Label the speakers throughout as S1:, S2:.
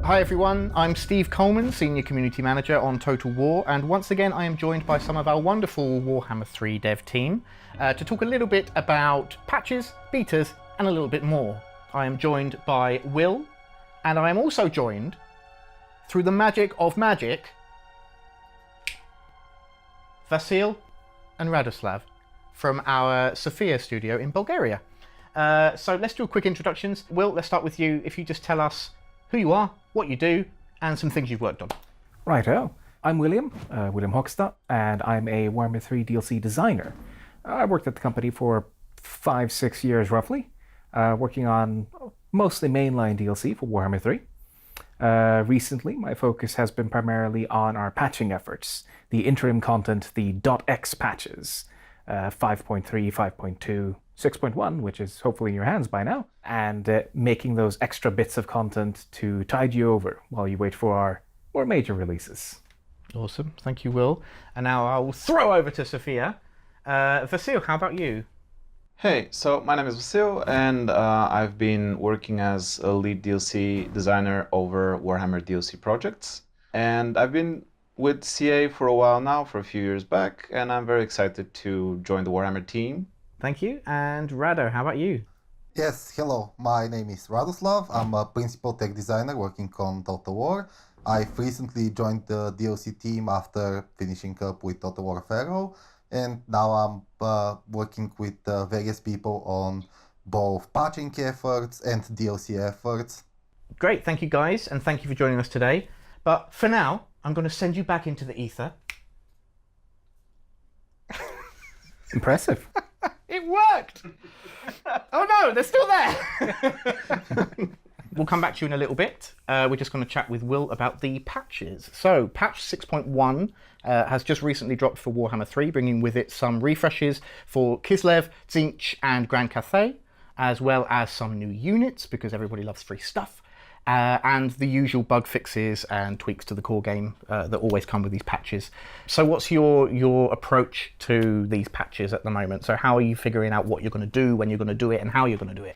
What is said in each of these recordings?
S1: Hi everyone, I'm Steve Coleman, Senior Community Manager on Total War, and once again I am joined by some of our wonderful Warhammer 3 dev team to talk a little bit about patches, betas, and a little bit more. I am joined by Will, and I am also joined, through the magic of magic, Vasil and Radoslav from our Sofia studio in Bulgaria. So let's do a quick introductions. Will, let's start with you. If you just tell us who you are, what you do, and some things you've worked on.
S2: Righto. I'm William Hoekstad, and I'm a Warhammer 3 DLC designer. I worked at the company for 5-6 years roughly, working on mostly mainline DLC for Warhammer 3. Recently, my focus has been primarily on our patching efforts, the interim content, the .x patches, 5.3, 5.2, 6.1, which is hopefully in your hands by now, and making those extra bits of content to tide you over while you wait for our more major releases.
S1: Awesome, thank you, Will. And now I'll throw over to Sofia. Vasil, how about you?
S3: Hey, so my name is Vasil, and I've been working as a lead DLC designer over Warhammer DLC projects. And I've been with CA for a while now, for a few years back, and I'm very excited to join the Warhammer team.
S1: Thank you. And Rado, how about you?
S4: Yes, hello. My name is Radoslav. I'm a principal tech designer working on Total War. I've recently joined the DLC team after finishing up with Total War Pharaoh, and now I'm working with various people on both patching efforts and DLC efforts.
S1: Great, thank you guys, and thank you for joining us today. But for now, I'm going to send you back into the ether.
S2: Impressive.
S1: It worked! Oh no, they're still there! We'll come back to you in a little bit. We're just going to chat with Will about the patches. So, patch 6.1 has just recently dropped for Warhammer 3, bringing with it some refreshes for Kislev, Tzeentch, and Grand Cathay, as well as some new units, because everybody loves free stuff, and the usual bug fixes and tweaks to the core game that always come with these patches. So what's your approach to these patches at the moment? So how are you figuring out what you're going to do, when you're going to do it, and how you're going to do it?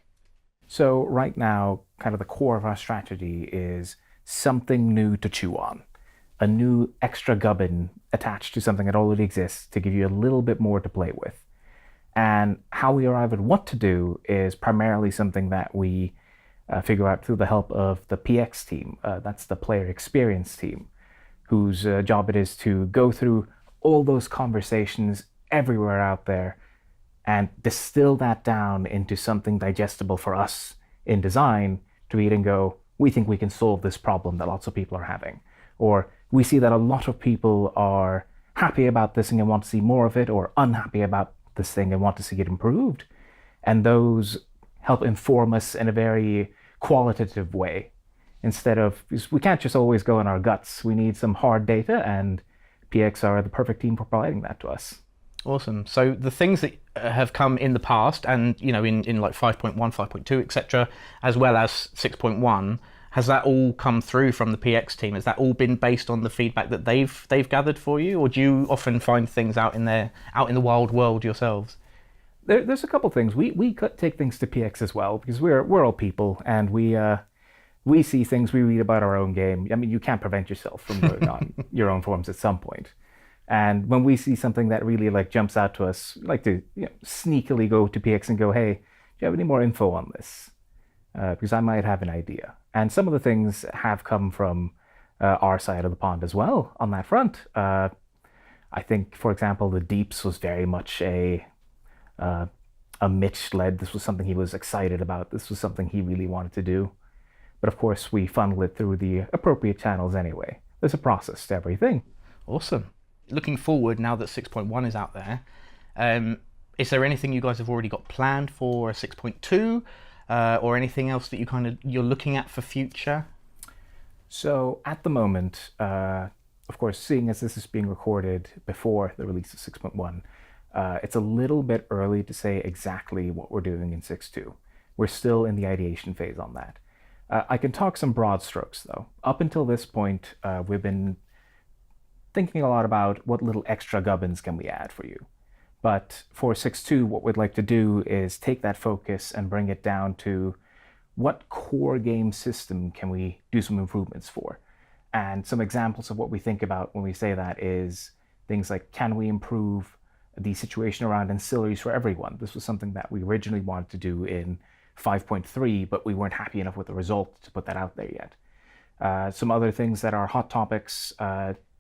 S2: So right now, kind of the core of our strategy is something new to chew on. A new extra gubbin attached to something that already exists to give you a little bit more to play with. And how we arrive at what to do is primarily something that we figure out through the help of the PX team. That's the player experience team, whose job it is to go through all those conversations everywhere out there and distill that down into something digestible for us in design to read and go, we think we can solve this problem that lots of people are having. Or we see that a lot of people are happy about this thing and want to see more of it, or unhappy about this thing and want to see it improved. And those help inform us in a very qualitative way. Instead of, we can't just always go on our guts. We need some hard data, and PX are the perfect team for providing that to us.
S1: Awesome. So the things that have come in the past, and in like 5.1, 5.2, etc., as well as 6.1, has that all come through from the PX team? Has that all been based on the feedback that they've gathered for you, or do you often find things out in the wild world yourselves?
S2: There's a couple things. We take things to PX as well, because we're all people, and we see things, we read about our own game. I mean, you can't prevent yourself from going on your own forums at some point. And when we see something that really jumps out to us, we like to sneakily go to PX and go, hey, do you have any more info on this? Because I might have an idea. And some of the things have come from our side of the pond as well on that front. I think, for example, the Deeps was very much a Mitch-led. This was something he was excited about. This was something he really wanted to do. But of course, we funnel it through the appropriate channels anyway. There's a process to everything.
S1: Awesome. Looking forward, now that 6.1 is out there, is there anything you guys have already got planned for 6.2, or anything else that you're looking at for future?
S2: So at the moment, of course, seeing as this is being recorded before the release of 6.1, it's a little bit early to say exactly what we're doing in 6.2. We're still in the ideation phase on that. I can talk some broad strokes, though. Up until this point, we've been thinking a lot about what little extra gubbins can we add for you. But for 6.2, what we'd like to do is take that focus and bring it down to what core game system can we do some improvements for? And some examples of what we think about when we say that is things like, can we improve the situation around ancillaries for everyone? This was something that we originally wanted to do in 5.3, but we weren't happy enough with the result to put that out there yet. Some other things that are hot topics,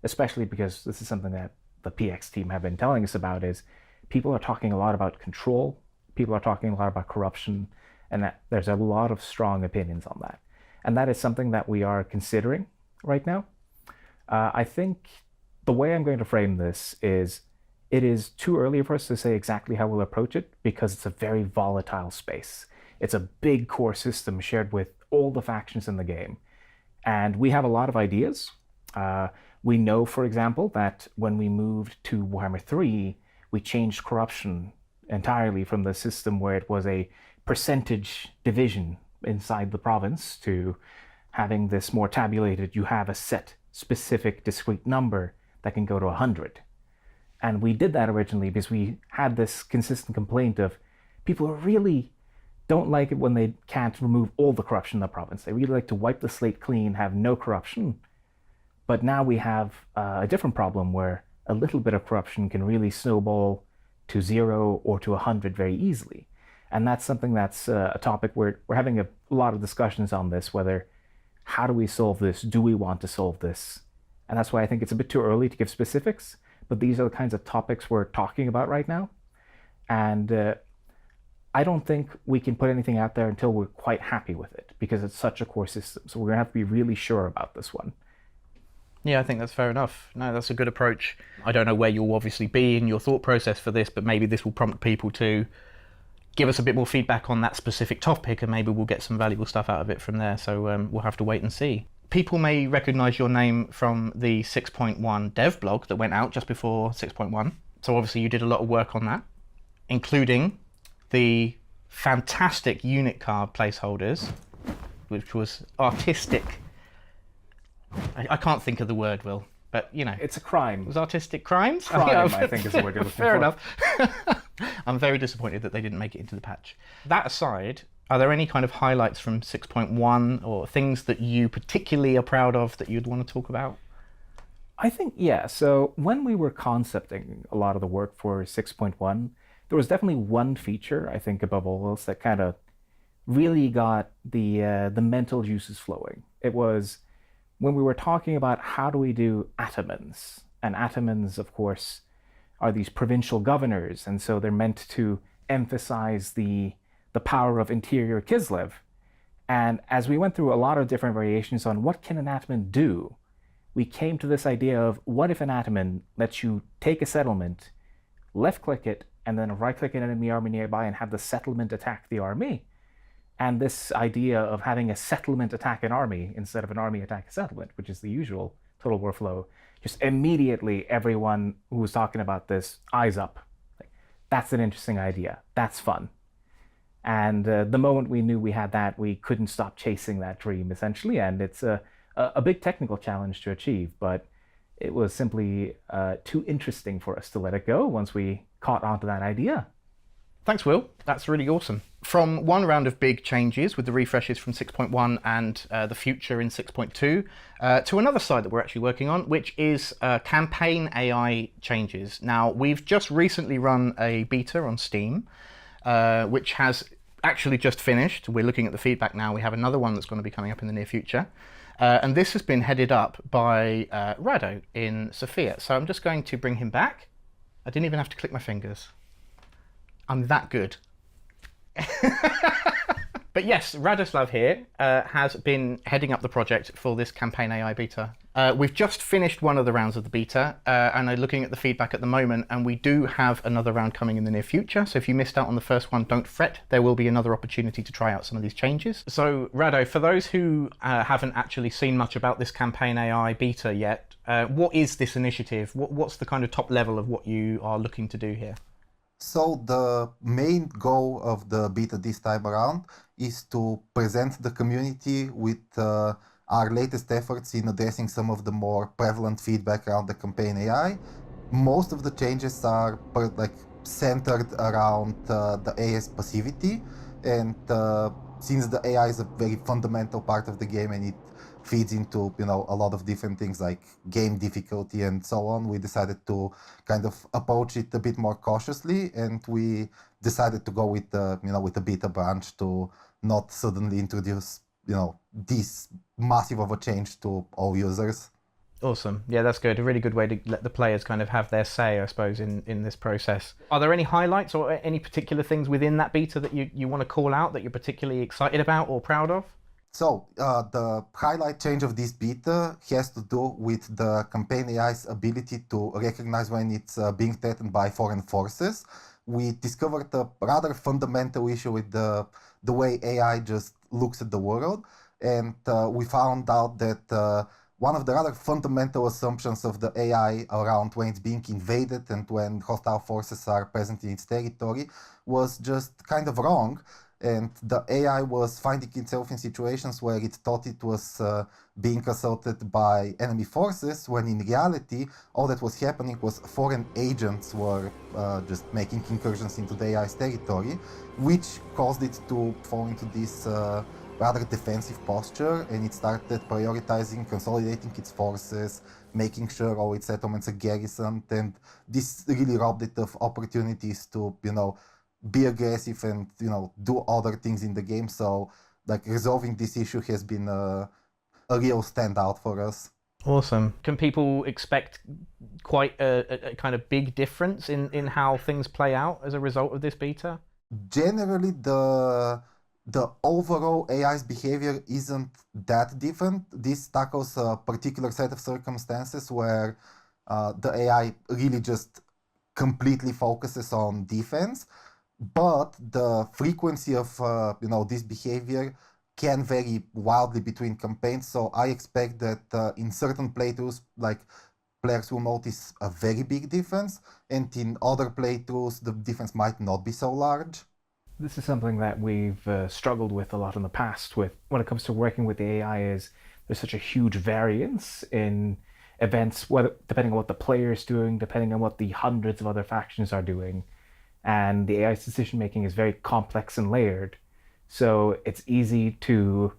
S2: especially because this is something that the PX team have been telling us about, is people are talking a lot about control, people are talking a lot about corruption, and that there's a lot of strong opinions on that. And that is something that we are considering right now. I think the way I'm going to frame this is, it is too early for us to say exactly how we'll approach it because it's a very volatile space. It's a big core system shared with all the factions in the game. And we have a lot of ideas. We know, for example, that when we moved to Warhammer 3, we changed corruption entirely from the system where it was a percentage division inside the province to having this more tabulated, you have a set specific discrete number that can go to 100. And we did that originally because we had this consistent complaint of people who really don't like it when they can't remove all the corruption in the province. They really like to wipe the slate clean, have no corruption. But now we have a different problem where a little bit of corruption can really snowball to 0 or to 100 very easily. And that's something that's a topic where we're having a lot of discussions on this, whether how do we solve this? Do we want to solve this? And that's why I think it's a bit too early to give specifics, but these are the kinds of topics we're talking about right now. And I don't think we can put anything out there until we're quite happy with it, because it's such a core system. So we're gonna have to be really sure about this one.
S1: Yeah, I think that's fair enough. No, that's a good approach. I don't know where you'll obviously be in your thought process for this, but maybe this will prompt people to give us a bit more feedback on that specific topic, and maybe we'll get some valuable stuff out of it from there. So we'll have to wait and see. People may recognize your name from the 6.1 dev blog that went out just before 6.1. So obviously you did a lot of work on that, including the fantastic unit card placeholders, which was artistic. I can't think of the word, Will, but you know.
S2: It's a crime.
S1: It was artistic crimes?
S2: Crime, I think is the word you're looking for.
S1: Fair enough. I'm very disappointed that they didn't make it into the patch. That aside, are there any kind of highlights from 6.1 or things that you particularly are proud of that you'd want to talk about?
S2: I think, yeah. So when we were concepting a lot of the work for 6.1, there was definitely one feature, I think, above all else, that kind of really got the mental juices flowing. It was when we were talking about how do we do atamans. And atamans, of course, are these provincial governors, and so they're meant to emphasize the power of interior Kislev. And as we went through a lot of different variations on what can an ataman do, we came to this idea of what if an ataman lets you take a settlement, left-click it, and then right-click an enemy army nearby and have the settlement attack the army. And this idea of having a settlement attack an army instead of an army attack a settlement, which is the usual Total War flow, just immediately everyone who was talking about this, eyes up. Like, that's an interesting idea. That's fun. And the moment we knew we had that, we couldn't stop chasing that dream, essentially. And it's a big technical challenge to achieve, but it was simply too interesting for us to let it go once we caught onto that idea.
S1: Thanks, Will. That's really awesome. From one round of big changes with the refreshes from 6.1 and the future in 6.2 to another side that we're actually working on, which is campaign AI changes. Now, we've just recently run a beta on Steam, which has actually just finished. We're looking at the feedback now. We have another one that's going to be coming up in the near future. And this has been headed up by Rado in Sofia. So I'm just going to bring him back. I didn't even have to click my fingers. I'm that good. But yes, Radoslav here has been heading up the project for this campaign AI beta. We've just finished one of the rounds of the beta and are looking at the feedback at the moment, and we do have another round coming in the near future. So if you missed out on the first one, don't fret. There will be another opportunity to try out some of these changes. So Rado, for those who haven't actually seen much about this campaign AI beta yet, what is this initiative? What's the kind of top level of what you are looking to do here?
S4: So the main goal of the beta this time around is to present the community with our latest efforts in addressing some of the more prevalent feedback around the campaign AI. Most of the changes are centered around the AS passivity, and since the AI is a very fundamental part of the game and it feeds into a lot of different things like game difficulty and so on, we decided to kind of approach it a bit more cautiously, and we decided to go with the beta branch to not suddenly introduce this massive of a change to all users.
S1: Awesome. Yeah, that's good. A really good way to let the players kind of have their say, I suppose, in this process. Are there any highlights or any particular things within that beta that you want to call out that you're particularly excited about or proud of?
S4: So the highlight change of this beta has to do with the campaign AI's ability to recognize when it's being threatened by foreign forces. We discovered a rather fundamental issue with the way AI just looks at the world, and we found out that one of the rather fundamental assumptions of the AI around when it's being invaded and when hostile forces are present in its territory was just kind of wrong. And the AI was finding itself in situations where it thought it was being assaulted by enemy forces, when in reality, all that was happening was foreign agents were just making incursions into the AI's territory, which caused it to fall into this rather defensive posture, and it started prioritizing, consolidating its forces, making sure all its settlements are garrisoned, and this really robbed it of opportunities to, be aggressive and, do other things in the game. So, like, resolving this issue has been a real standout for us.
S1: Awesome. Can people expect quite a kind of big difference in how things play out as a result of this beta?
S4: Generally, the overall AI's behavior isn't that different. This tackles a particular set of circumstances where the AI really just completely focuses on defense, but the frequency of this behavior can vary wildly between campaigns. So I expect that in certain playthroughs, like, players will notice a very big difference, and in other playthroughs, the difference might not be so large.
S2: This is something that we've struggled with a lot in the past with when it comes to working with the AI. Is there's such a huge variance in events, whether depending on what the player is doing, depending on what the hundreds of other factions are doing, and the AI's decision making is very complex and layered. So it's easy to,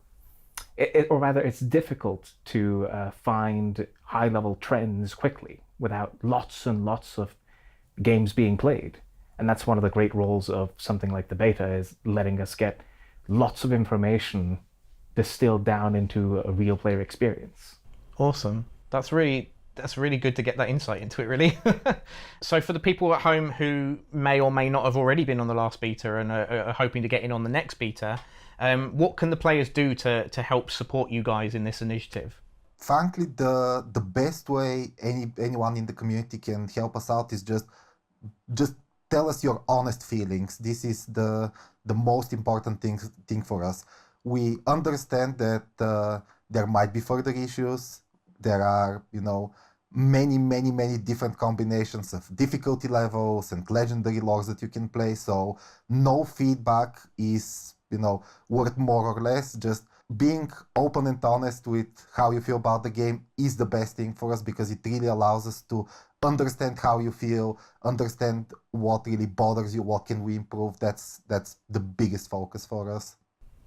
S2: or rather, it's difficult to find high-level trends quickly without lots and lots of games being played. And that's one of the great roles of something like the beta, is letting us get lots of information distilled down into a real player experience.
S1: Awesome. That's really good to get that insight into it, really. So for the people at home who may or may not have already been on the last beta and are hoping to get in on the next beta, what can the players do to help support you guys in this initiative?
S4: Frankly, the best way anyone in the community can help us out is just tell us your honest feelings. This is the most important thing for us. We understand that there might be further issues. There are, many different combinations of difficulty levels and legendary logs that you can play. So no feedback is, worth more or less. Just being open and honest with how you feel about the game is the best thing for us, because it really allows us to understand how you feel, understand what really bothers you, what can we improve. That's the biggest focus for us.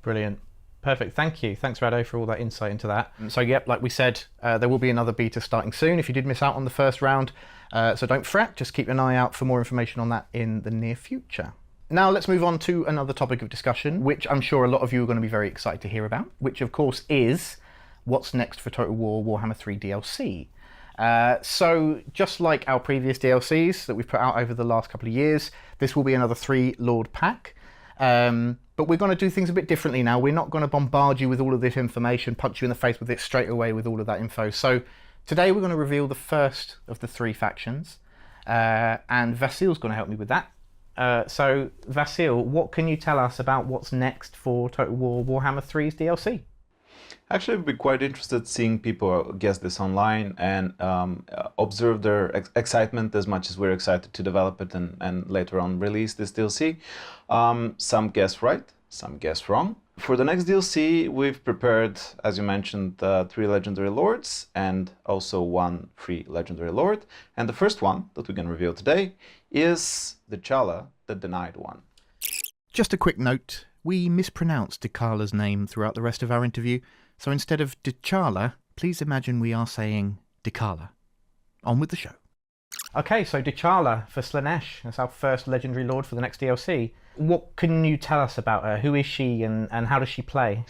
S1: Brilliant. Perfect. Thank you. Thanks, Rado, for all that insight into that. So, yep, like we said, there will be another beta starting soon if you did miss out on the first round. So don't fret, just keep an eye out for more information on that in the near future. Now let's move on to another topic of discussion, which I'm sure a lot of you are going to be very excited to hear about, which of course is what's next for Total War Warhammer 3 DLC. So just like our previous DLCs that we've put out over the last couple of years, this will be another 3 Lord pack. But we're going to do things a bit differently now. We're not going to bombard you with all of this information, punch you in the face with it straight away with all of that info. So today we're going to reveal the first of the 3 factions, and Vasil's going to help me with that. So Vasil, what can you tell us about what's next for Total War Warhammer 3's DLC?
S3: Actually, I'd be quite interested seeing people guess this online and observe their excitement as much as we're excited to develop it and later on release this DLC. Some guess right, some guess wrong. For the next DLC, we've prepared, as you mentioned, 3 Legendary Lords and also 1 free Legendary Lord. And the first one that we can reveal today is Decala, the Denied One.
S1: Just a quick note. We mispronounced Decala's name throughout the rest of our interview, so instead of Decala, please imagine we are saying Decala. On with the show. Okay, so Decala for Slaanesh. That's our first legendary lord for the next DLC. What can you tell us about her? Who is she and how does she play?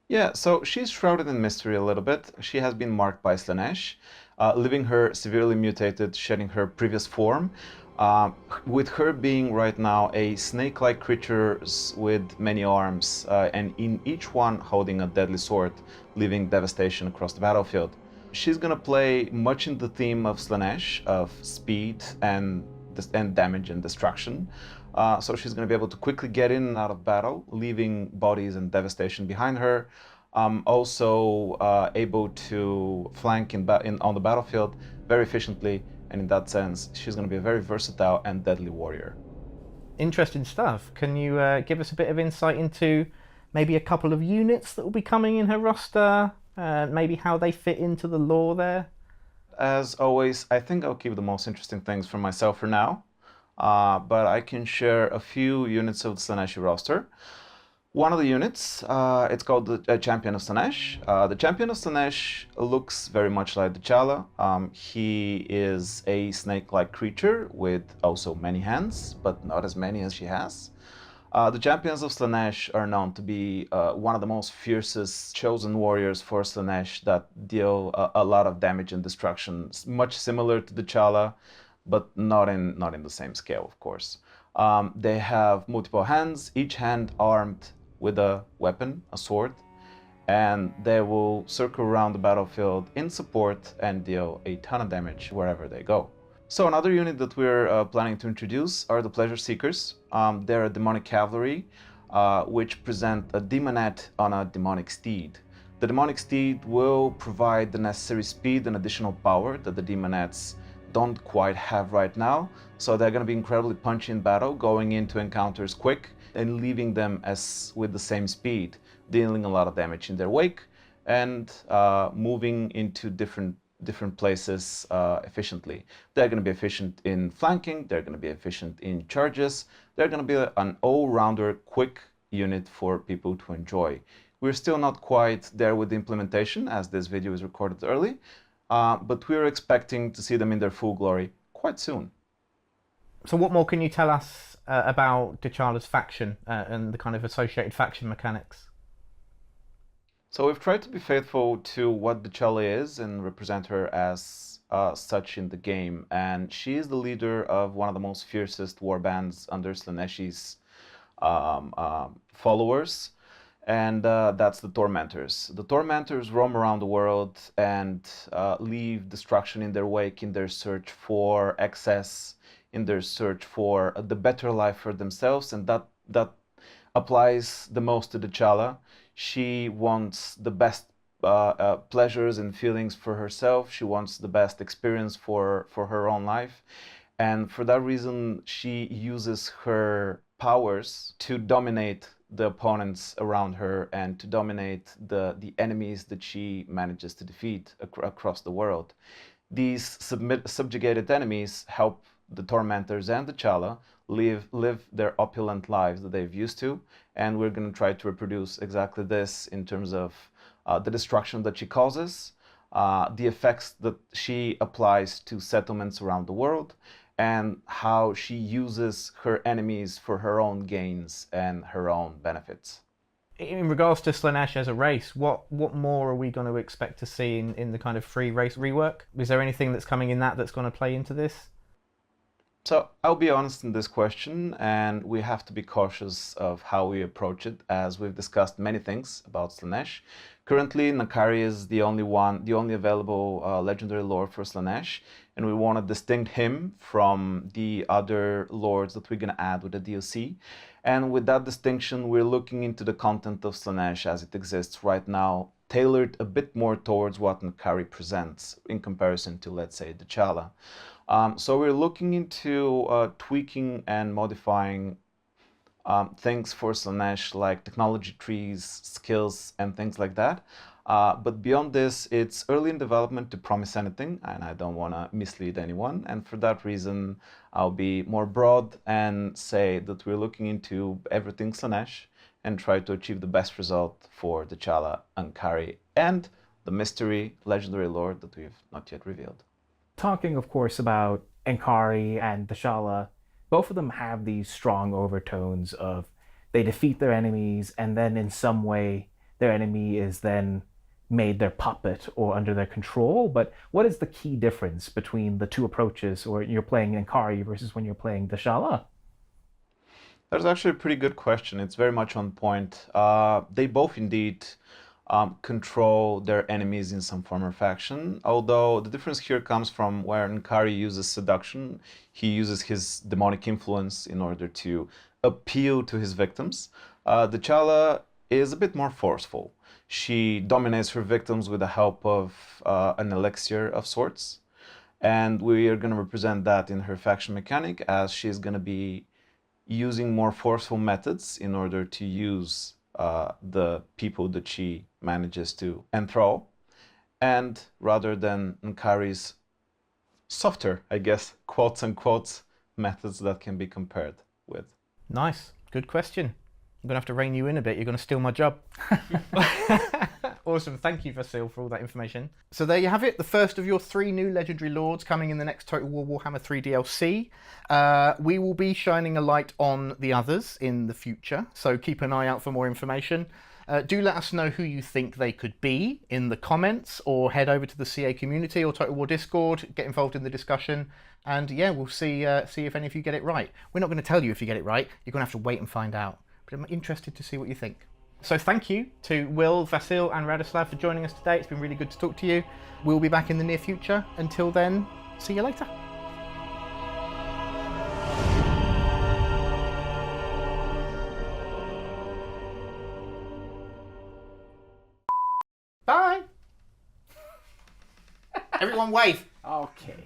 S3: Yeah, so she's shrouded in mystery a little bit. She has been marked by Slaanesh, leaving her severely mutated, shedding her previous form, with her being right now a snake-like creature with many arms, and in each one holding a deadly sword, leaving devastation across the battlefield. She's gonna play much in the theme of Slaanesh, of speed and damage and destruction. So she's going to be able to quickly get in and out of battle, leaving bodies and devastation behind her. Also able to flank on the battlefield very efficiently, and in that sense, she's going to be a very versatile and deadly warrior.
S1: Interesting stuff. Can you give us a bit of insight into maybe a couple of units that will be coming in her roster, maybe how they fit into the lore there?
S3: As always, I think I'll keep the most interesting things for myself for now. But I can share a few units of the Slaaneshi roster. One of the units, it's called the Champion of Slaanesh. The Champion of Slaanesh looks very much like Decala. He is a snake-like creature with also many hands, but not as many as she has. The Champions of Slaanesh are known to be one of the most fiercest chosen warriors for Slaanesh that deal a lot of damage and destruction, much similar to Decala, but not in the same scale, of course. They have multiple hands, each hand armed with a weapon, a sword, and they will circle around the battlefield in support and deal a ton of damage wherever they go. So another unit that we're planning to introduce are the Pleasure Seekers. They're a demonic cavalry, which present a demonette on a demonic steed. The demonic steed will provide the necessary speed and additional power that the demonettes don't quite have right now, so they're going to be incredibly punchy in battle, going into encounters quick and leaving them with the same speed, dealing a lot of damage in their wake and moving into different places efficiently. They're going to be efficient in flanking, they're going to be efficient in charges, they're going to be an all-rounder quick unit for people to enjoy. We're still not quite there with the implementation, as this video is recorded early, but we're expecting to see them in their full glory quite soon.
S1: So what more can you tell us about Decala's faction and the kind of associated faction mechanics?
S3: So we've tried to be faithful to what Decala is and represent her as such in the game, and she is the leader of one of the most fiercest warbands under Slaaneshi's followers. And that's the Tormentors. The Tormentors roam around the world and leave destruction in their wake in their search for excess, in their search for the better life for themselves, and that applies the most to Decala. She wants the best pleasures and feelings for herself. She wants the best experience for her own life. And for that reason, she uses her powers to dominate the opponents around her and to dominate the enemies that she manages to defeat across the world. These subjugated enemies help the Tormentors and Decala live their opulent lives that they've used to, and we're going to try to reproduce exactly this in terms of the destruction that she causes, the effects that she applies to settlements around the world, and how she uses her enemies for her own gains and her own benefits.
S1: In regards to Slaanesh as a race, what more are we going to expect to see in the kind of free race rework? Is there anything that's coming in that's going to play into this?
S3: So I'll be honest in this question, and we have to be cautious of how we approach it, as we've discussed many things about Slaanesh. Currently, Nakari is the only available legendary lord for Slaanesh, and we want to distinct him from the other lords that we're going to add with the DLC. And with that distinction, we're looking into the content of Slaanesh as it exists right now, tailored a bit more towards what Nakari presents in comparison to, let's say, Decala. So we're looking into tweaking and modifying things for Slaanesh, like technology trees, skills, and things like that. But beyond this, it's early in development to promise anything, and I don't want to mislead anyone. And for that reason, I'll be more broad and say that we're looking into everything Slaanesh and try to achieve the best result for Decala, Ankari, and the mystery legendary lord that we've not yet revealed.
S2: Talking, of course, about Ankari and Decala, both of them have these strong overtones of they defeat their enemies, and then in some way their enemy is then made their puppet or under their control. But what is the key difference between the two approaches, or you're playing Ankari versus when you're playing Decala?
S3: That's actually a pretty good question. It's very much on point. They both indeed control their enemies in some form or fashion, although the difference here comes from where Ankari uses seduction. He uses his demonic influence in order to appeal to his victims. Decala is a bit more forceful. She dominates her victims with the help of an elixir of sorts, and we are going to represent that in her faction mechanic, as she's going to be using more forceful methods in order to use the people that she manages to enthrall, and rather than Ankari's softer, I guess, quotes unquote, methods that can be compared with.
S1: Nice. Good question. I'm going to have to rein you in a bit. You're going to steal my job. Awesome. Thank you, Vasil, for all that information. So there you have it. The first of your 3 new Legendary Lords coming in the next Total War Warhammer 3 DLC. We will be shining a light on the others in the future, so keep an eye out for more information. Do let us know who you think they could be in the comments, or head over to the CA community or Total War Discord, get involved in the discussion, and yeah, we'll see if any of you get it right. We're not going to tell you if you get it right. You're going to have to wait and find out. But I'm interested to see what you think. So thank you to Will, Vasil and Radoslav for joining us today. It's been really good to talk to you. We'll be back in the near future. Until then, see you later. Bye. Everyone wave.
S2: Okay.